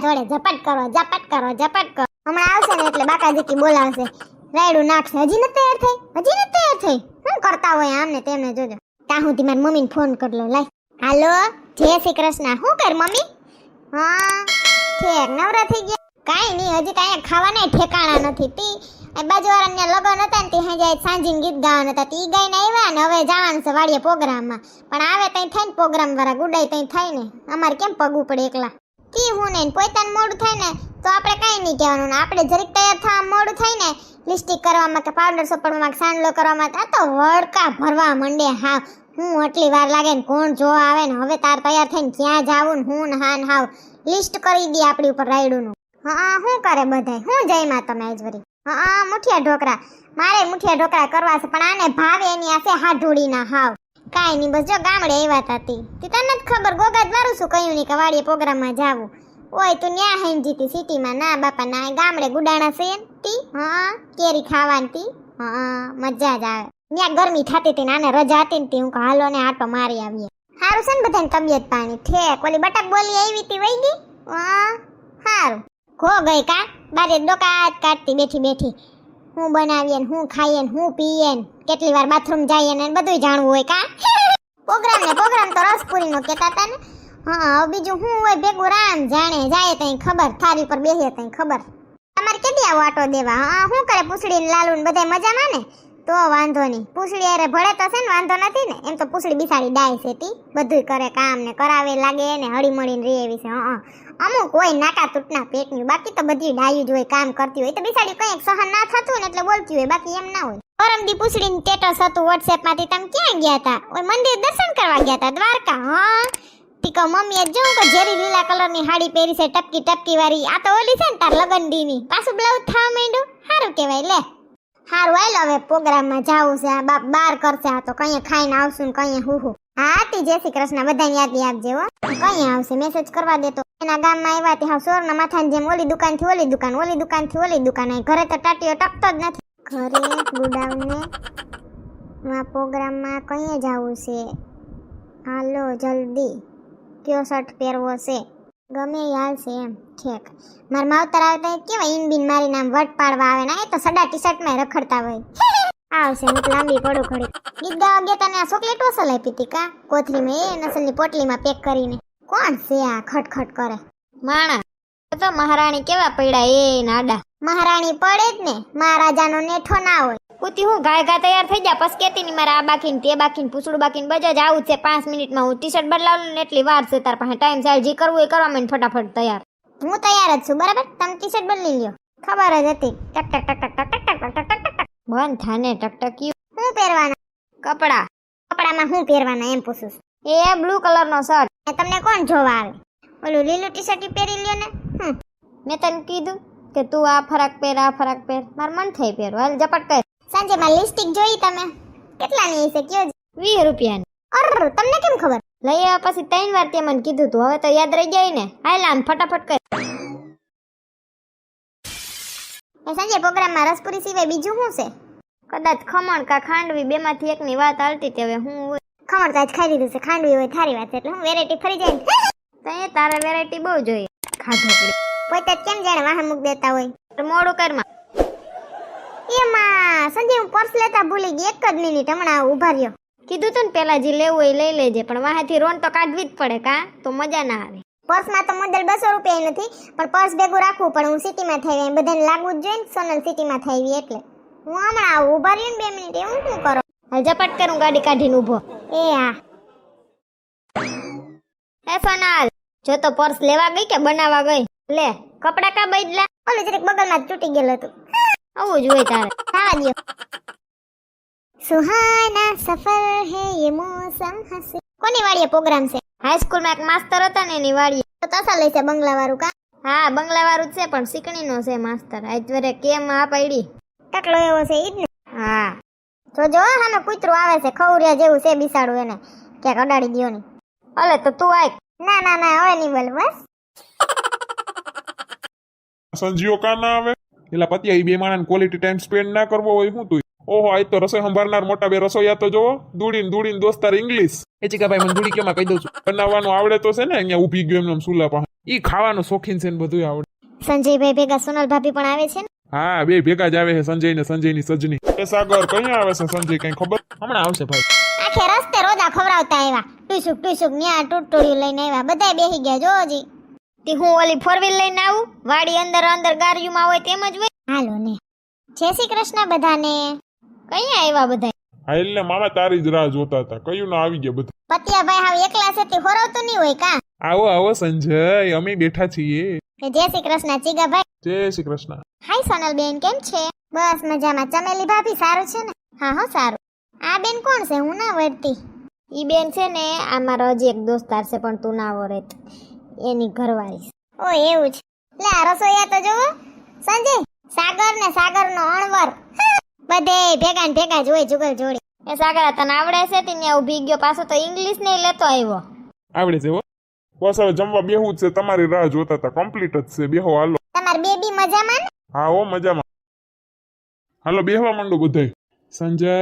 ધોડે ઝપટ કરો ઝપટ કરો ઝપટ કરો. હમણાં આવશે ને એટલે બાકાજીકી બોલાવશે, રાયડું નાખશે. હજી નથી તૈયાર થઈ, હજી નથી તૈયાર થઈ. શું કરતા હોય આમને તેમને જોજો. ત્યાં સુધી મારી મમ્મીને ફોન કરી લો. લાય, હાલો, જય શ્રી કૃષ્ણ. શું કર મમ્મી? હા ઠેક નવરા થઈ ગયા? કાંઈ નહીં, હજી કાંઈ ખાવાના ઠેકાણા નથી. તી બાજુવાળાને લગન હતા ને તે હજી સાંજીને ગીત ગાવાના હતા. તી ગાઈને આવ્યા ને હવે જવાનું છે વાડીએ પ્રોગ્રામમાં. પણ આવે તઈ થાય ને પ્રોગ્રામ વાળા ગુડાઈ તઈ થાય ને, અમારે કેમ પગવું પડે એકલા? તી હું ને પોતાનું મોડું થાય ને તો આપણે કાંઈ નહીં કહેવાનું ને આપણે જરીક તૈયાર થવા મોડું થાય ને લિપસ્ટિક કરવામાં કે પાવડર સોપડવામાં કે સાંડલો કરવામાં આ તો વળકા ભરવા માંડે. હા હું આટલી વાર લાગે ને કોણ જોવા આવે ને હવે તાર તૈયાર થઈને ક્યાં જાવું ને હું ને હા ને હાવ લિસ્ટ કરી દી આપણી ઉપર રાયડુનું. હા શું કરે બધાય? હું જઈમાં તમે આજવરી? હા મુઠિયા ઢોકરા. મારે મુઠિયા ઢોકરા કરવા છે પણ આને ભાવે એની આસે હાઢોડીના હાવ. કાંઈ નહીં, બસ જો ગામડે આવ્યા હતા તી તને નથી ખબર ગોગા દ્વારું શું કહ્યું નહીં કે વાડીએ પ્રોગ્રામમાં જાવું. ઓય તું ન્યા હૈન જીતી સિટીમાં? ના બાપા ના, ગામડે ગુડાણા છે તી. હા કેરી ખાવાની તી. હા મજા જ આવે. ન્યા ગરમી થતી હતી ને આને રજા હતી ને તી હું હાલો ને આટો મારી આવીએ. સારું છે ને બધાને તબિયત પાણી ઠેક? ઓલી બટક બોલી આવી તી વઈ ગઈ? હા સારું. ખો ગઈ કા બારે ડોકા કાઢતી બેઠી બેઠી. હું બનાવીએ ને હું ખાઈએ ને હું પીએ ને કેટલી વાર બાથરૂમ જઈએ ને બધું જાણવું હોય કા? પ્રોગ્રામ તો રસપુરીનો કહેતા હતા ને. હા બીજું હું હોય ભેગું રામ જાણે. જાય તઈ ખબર, થારી પર બેસીએ તઈ ખબર. તમારે કેદી આવો આટો દેવા? હા શું કરે પૂછડી ને લાલુ ને બધા મજામાં ને? તો વાંધો નહીં. પૂછડી અરે ભળે તો છે ને વાંધો નથી ને. એમ તો પૂછડી બિસાડી ડાય છે તી, બધું કરે કામ ને કરાવે લાગે ને હળી મળીને રહે એવી છે. હા અમુક હોય નાકા તૂટના પેટની, બાકી તો બધી ડાયું જ હોય, કામ કરતી હોય. તો બિસાડી કંઈક સહન ના થતું ને એટલે બોલતી હોય, બાકી એમ ના હોય. પરમદી પૂછડીને સ્ટેટસ હતું WhatsApp માંથી. તમે ક્યાં ગયા હતા? ઓય મંદિર દર્શન કરવા ગયા હતા દ્વારકા. હા તીકો મમ્મીએ જોઉં કે ઝેરી લીલા કલરની સાડી પહેરી છે ટપકી ટપકી વાળી. આ તો ઓલી છે ને તાર લગન દીની. પાછું બ્લાઉઝ થવા માંડ્યું. સારું કહેવાય. લે હારું હાલ હવે પ્રોગ્રામમાં જાવું છે. આ બાપ બાર કરશે. આ તો કઈ ખાઈને આવશું ને કઈ હું. હા તી જય શ્રી કૃષ્ણ બધાને યાદ આપજે હો. કઈ આવશે મેસેજ કરવા દેતો. એના ગામમાં આવ્યા તે હાવ સોરના માથાની જેમ ઓલી દુકાન થી ઓલી દુકાન, ઓલી દુકાન થી ઓલી દુકાન. ઘરે તો ટાટીઓ ટકતો જ નથી. ઘરે ગુડાઉને પ્રોગ્રામમાં કઈ જવું છે? હાલો જલ્દી, કયો શર્ટ પહેરવો છે? ગમે યાર છે એમ. ઠેક મારા માવતર આવતા કેવા ઈન બીન મારી નામ વટ પાડવા આવે ને એ તો સડા ટી શર્ટમાં રખડતા હોય. આવશે હું લાંબી પડું ખડી. ગીત ગાવા ગયા તને આ ચોકલેટ ઓસલ આપી હતી કા કોથરીમાં એ નસલની પોટલીમાં પેક કરીને? કોણ છે આ ખટખટ કરે? માણા તો મહારાણી કેવા પડ્યા એ નાડા. મહારાણી પડે જ ને, મહારાજાનો નેઠો ના હોય. કુતી હું ગાય ગા તૈયાર થઈ જા પસ કેતી ની મારે આ બાકીને તે બાકીને પૂછડું બાકીને બજાજ આવું છે 5 મિનિટમાં હું ટી શર્ટ બદલાવું ને એટલી વાર છે તાર પાસે. ટાઈમ સાહેબ જે કરવું એ કરવા માંડ ફટાફટ તૈયાર. હું તૈયાર જ છું બરાબર. તમે ટી શર્ટ બદલી લ્યો. ખબર જ હતી. ટક ટક ટક ટક ટક ટક ટક ટક ટક. બંધ થાને ટકટક્યું. શું પહેરવાના કપડા? કપડામાં શું પહેરવાના એમ પૂછું? એ બ્લુ કલરનો શર્ટ. તમને કોણ જોવા આવે? ઓલું લીલું ટી શર્ટ પહેરી લ્યો ને. મેં તને કીધું કે તું આ ફરાક પહેર આ ફરાક પહેર. માર મન થઈ પહેર. હાલ ઝપટ કર. સાંજે માં લિપસ્ટિક જોઈ તમે? કેટલાની હશે કયો? 20 રૂપિયાની. અર તમને કેમ ખબર? લઈ આવ્યા પછી 3 વાર તે મને કીધું તું. હવે તો યાદ રહી જાય ને. હાલ આમ ફટાફટ કર. એ સાંજે પ્રોગ્રામમાં રસપુરી સિવાય બીજું શું છે? કદાચ ખમણ કા ખાંડવી બેમાંથી એકની વાત હાલતી હતી. હવે હું હોય ખમણ તો આજ ખાઈ લીધું છે. ખાંડવી હોય થારી વાત છે એટલે હું વેરાયટી ફરી જાય ને. તો તારે વેરાયટી બહુ જોઈએ. ખાધોકડી પોતે કેમ જાણે વાહ મૂક દેતા હોય. મોડું કરમાં. એમાં સંજય હું પર્સ લેતા ભૂલી ગઈ. એક જ મિનિટ હમણાં ઉભા રહ્યો. કીધું તું ને પેલા જે લેવું હોય લઈ લેજે પણ વાહેથી રોન તો કાઢવી જ પડે કા તો મજા ના આવે. પર્સમાં તો મુદ્દલ 200 રૂપિયા નથી પણ પર્સ ભેગું રાખવું પણ હું સિટીમાં થઈ ગઈ બધાને લાગવું જ જોઈએ ને. સોનલ સિટીમાં થઈ ગઈ એટલે હું હમણાં આવું. ઉભા રહ્યો ને 2 મિનિટ. એવું શું કરો? હાલ ઝપટ કરું ગાડી કાઢીને ઊભો. એ હા એ સોનલ જો તો પર્સ લેવા ગઈ કે બનાવવા ગઈ? લે કપડા કા બદલા? ઓલે જરીક બગલમાં જ તૂટી ગયેલું હતું. આવું જ હોય તારે. ખાવા દયો. સુહાના સફર હે યે મૌસમ હસી. કોની વાડીએ પ્રોગ્રામ છે? હાઈસ્કૂલમાં એક માસ્ટર હતા ને એની વાડીએ. તો તસા લઈ છે બંગલા વાળું કા? હા બંગલા વાળું જ છે પણ શીકણીનો છે માસ્ટર. આજવરે કેમ આ પડી ટકલો એવો છે ઈ જ ને. હા જોજો હામે કૂતરું આવે છે ખવરિયા જેવું છે બિસાડું એને ક્યાંક અડાડી દ્યો ને. અલે તો તું આય. ના ના ના હવે નહીં બોલ બસ. સંજીઓ કા ના આવે? એલા પતિયા ઈ બે માણસને ક્વોલિટી ટાઈમ સ્પેન્ડ ના કરવો હોય હું તું? ઓહો આજ તો રસોઈ સંભાળનાર મોટા બે રસોઈયા તો જોવો દૂડીને દોસ્તાર ઇંગ્લિશ. એ ચીકાભાઈ મને દૂડી કેમાં કહી દઉં છું બનાવવાનું આવડે તો છે ને અહીંયા ઊભી ગયો એમને સુલા પાસે ઈ ખાવાનું શોખીન છે ને બધું આવડે. સંજયભાઈ ભેગા સોનલ ભાભી પણ આવે છે ને? હા બે ભેગા જ આવે છે સંજય ને સંજયની સજની. એ સાગર કઈ આવે છે સંજય કઈ ખબર? હમણાં આવશે ભાઈ. આખે રસ્તે રોજા ખવડાવતા આવ્યા ટુસુક ન્યા ટૂટોડિયું લઈને આવ્યા બધાય બેહી ગયા જોજી. તે હું ઓલી ફોર વ્હીલ લઈને આવું વાડી અંદર ગાડીમાં હોય તેમ જ હોય. હાલો ને જય શ્રી કૃષ્ણ બધાને. કઈ આવ્યા બધા? હા એટલે મામા તારી જ રાહ જોતા હતા કયું ના આવી ગયા બધા. પતિયાભાઈ હાવ એકલા છે તે હોરવતો નહીં હોય કા? આવો સંજય અમે બેઠા છીએ. જય શ્રી કૃષ્ણ ચીગાભાઈ. જય શ્રી કૃષ્ણ. હાય સોનલ બેન કેમ છે? બસ મજામાં. ચમેલી ભાભી સારું છે ને? હા સારું. આ બેન કોણ છે? હું ના વળતી. ઈ બેન છે ને આ મારો હજી એક દોસ્તાર છે પણ તું ના વળત એની ઘરવાળી. ઓ એવું છે. લે આ રસોઈયા તો જોવો સંજય સાગરનો અણવર બધે ભેગા જ હોય જુગલ જોડી. એ સાગર તને આવડે છે તે ત્યાં ઊભી ગયો પાછો તો ઇંગ્લિશ ને લેતો આવ્યો. આવડે છે હો. બસ હવે જમવા બેહવું જ છે તમારી રાહ જોતા હતા કમ્પ્લીટ જ છે બેહો હાલો. તમાર બેબી મજામાં ને? હા હો મજામાં. હાલો બેહવા માંડો બધાય. સંજય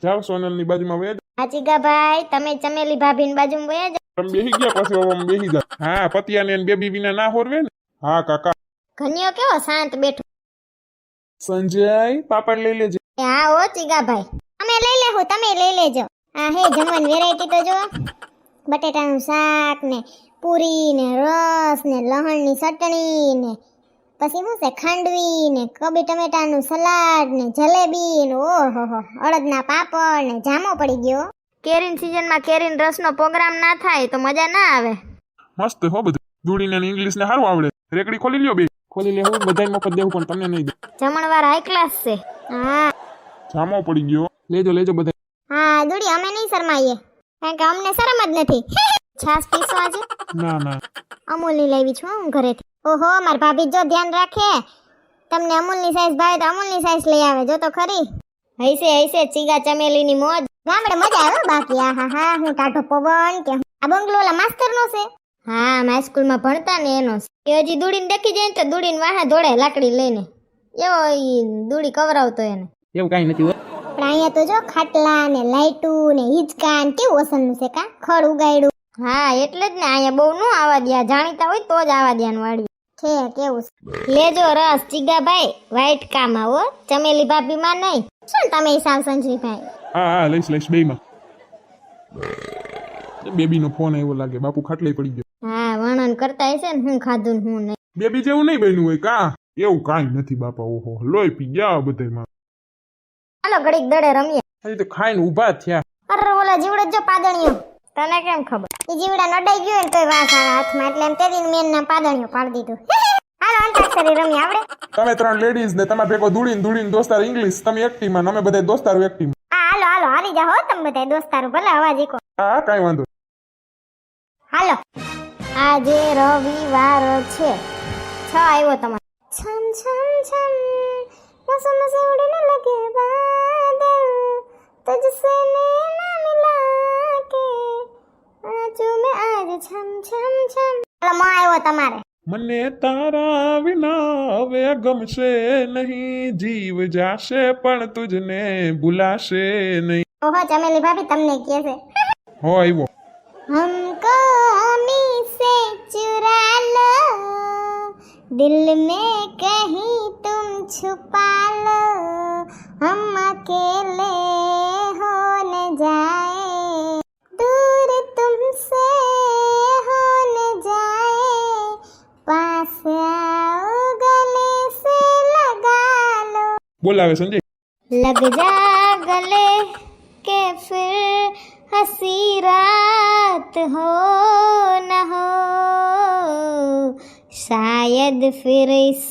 જાવ સોનલની બાજુમાં વયા જાવ. હાચીગા ભાઈ તમે ચમેલી ભાભીની બાજુમાં વયા જાવ. તમે બેહી ગયા પછી હવે બેહી જા. હા પતિયાને બેબી વિના ના હોરવે ને. હા કાકા. ઘનિયો કેવો શાંત બેઠો. સંજય પાપડ લઈ લેજે. હા ઓ ચીગાભાઈ અમે લઈ લેવું તમે લઈ લેજો. આ હે જમવાની વેરાયટી તો જો બટેટાનું શાક ને પૂરી ને રસ ને લહણની ચટણી ને પછી શું છે ખાંડવી ને કબી ટમેટાનું સલાડ ને જલેબી ને ઓહો અડદના પાપડ ને જામો પડી ગયો. કેરીન સીઝનમાં કેરીન રસનો પ્રોગ્રામ ના થાય તો મજા ના આવે. મસ્ત હો બધું દૂડીને ઇંગ્લિશ ને સારું આવડે. રેકડી ખોલી લ્યો બે. ખોલી લેવું બધાય મફત દેવું પણ તમને નહીં દે. જમણવાર હાઈ ક્લાસ છે. હા જામો પડી ગયો. લેજો બધા. હા દૂડી અમે નહીં શરમાઈએ કારણ કે અમને શરમ જ નથી. છાસ પીસો આજે? ના અમૂલની લાવી છું હું ઘરેથી. ઓહો માર ભાભી જો ધ્યાન રાખે તમને અમૂલની સાઈઝ ભાવે તો અમૂલની સાઈઝ લઈ આવે જો તો ખરી. હૈસે ચીગા ચમેલીની મોજ. ગામડે મજા આવે બાકી હા હું ટાઢો પવન કે આ બંગલો ઓલા માસ્ટરનો છે. હા મારી સ્કૂલમાં ભણતા ને એનો છે. એ હજી દૂડીને દેખી જાય ને તો દૂડીને વાહે દોડે લાકડી લઈને એવો દૂડી કવરાવતો એને. એવું કાઈ નથી પણ અહીંયા તો જો ખાટલા ને લાઈટુ ને હિંચકા ને કેવું ઓસનનું છે કા ખડ ઉગાડ્યું. હા એટલે જ ને અહીંયા બહુ નો આવા દ્યા જાણીતા હોય તો જ આવા દ્યાનું વાળી છે કેવું. લેજો રસ ચીગાભાઈ વાઈટ કામાં હો ચમેલી ભાભી માં નહીં. શું તમે સાવ સંજયભાઈ? હા લઈશ બેયમાં. બેબીનો ફોન આવ્યો લાગે બાપુ ખાટલે પડી ગયો. હા વર્ણન કરતા હશે ને હું ખાધું ને હું નહીં. બેબી જેવું નહીં બન્યું હોય કા? એવું કાઈ નથી બાપા. ઓહો લોહી પી ગયા બધાયમાં. હાલો ઘડીક દડે રમીએ. હજી તો ખાઈને ઊભા થયા. અરે ઓલા જીવડે જો પાદણીઓ તને કેમ ખબર? એ જીવડા નડાઈ ગયો ને તોય વાસ આવે હાથમાં એટલે એમ તેદી મેન ના પાદણીઓ પાડી દીધું. હાલો અંતાક્ષરી રમી આવડે? તમે ત્રણ લેડીઝ ને તમે ભેગો દૂડીને દોસ્તાર ઇંગ્લિશ તમે એક ટીમમાં અમે બધા દોસ્તારો એક ટીમ. હા હાલો હારી જા હો તમે બધા દોસ્તારો ભલે અવાજ એકો. હા કાઈ વાંધો. હાલો આજે રવિવાર છે 6 આવ્યો તમારો. છમ છમ છમ मौसम से उड़ने लगे बादल तुझसे नैना मिला के आंचू में आज छम छम छम. હાલો માં આવ્યો તમારે. મને તારા વિના હવે ગમશે નહીં જીવ જાશે પણ તુજને ભૂલાશે નહીં. ઓહો ચમેલી ભાભી તમને કહે છે. હો આવ્યો. हमको हमी से चुरा लो दिल में कहीं तुम छुपा लो हम अकेले हो न जाए दूर तुमसे हो न जाए पास आओ गले से लगा लो. બોલાવે સંજય. लग जा गले के फिर हंसी रात हो न हो शायद फिर इस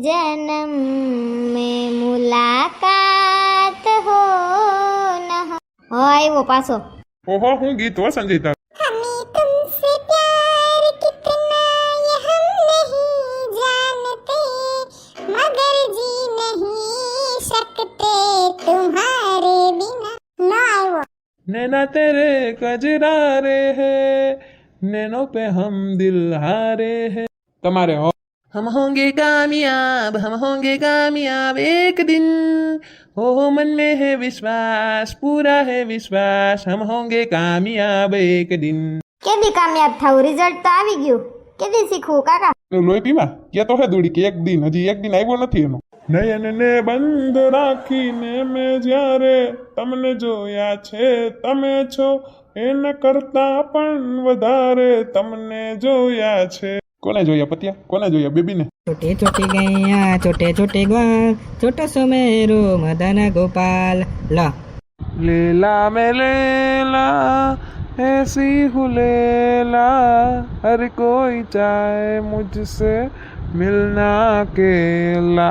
जन्म में मुलाकात हो न हो. આવ્યો પાછો. ઓહો હું ગીત હો સંજય તાર. हमें तुमसे प्यार कितना ये हम नहीं जानते मगर जी नहीं सकते तुम्हारे बिना. ना આવ્યો. नैना तेरे कजरा रे है नैनो पे हम दिल हारे है. તમારે હો हम होंगे कामयाब एक दिन हो मन में है विश्वास पूरा है विश्वास हम होंगे कामयाब एक दिन કેદી કામયાબ થાવ રિઝલ્ટ તો આવી ગયું કેદી શીખવું કાકા લોહી પીવા ક્યાં તો હે દૂડી કે એક દિન હજી એક દિન આવ્યો નથી એનો નયનને બંધ રાખીને મેં જ્યારે તમને જોયા છે તમે છો એના કરતા પણ વધારે તમને જોયા છે કોને જોયા પતિયા કોને જોયા બેબીને छोटे छोटे गैया छोटे छोटे ग्वाल छोटा सो मेरो मदन गोपाल ला लेला में लेला ऐसी हूँ लेला हर कोई चाहे मुझसे मिलना अकेला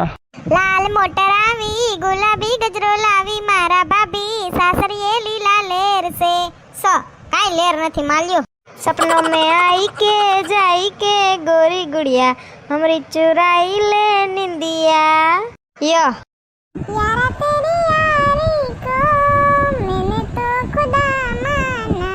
લાલ મોટર આવી ગુલાબી ગજરો લાવી મારા ભાભી સાસરીએ લીલા લેર સે કાઈ લેર નથી માલ્યો સપનોं में आई के जाई के गोरी गुड़िया हमरी चुराई ले निंदिया યો यारा तेरी यारी को मैंने तो खुदा माना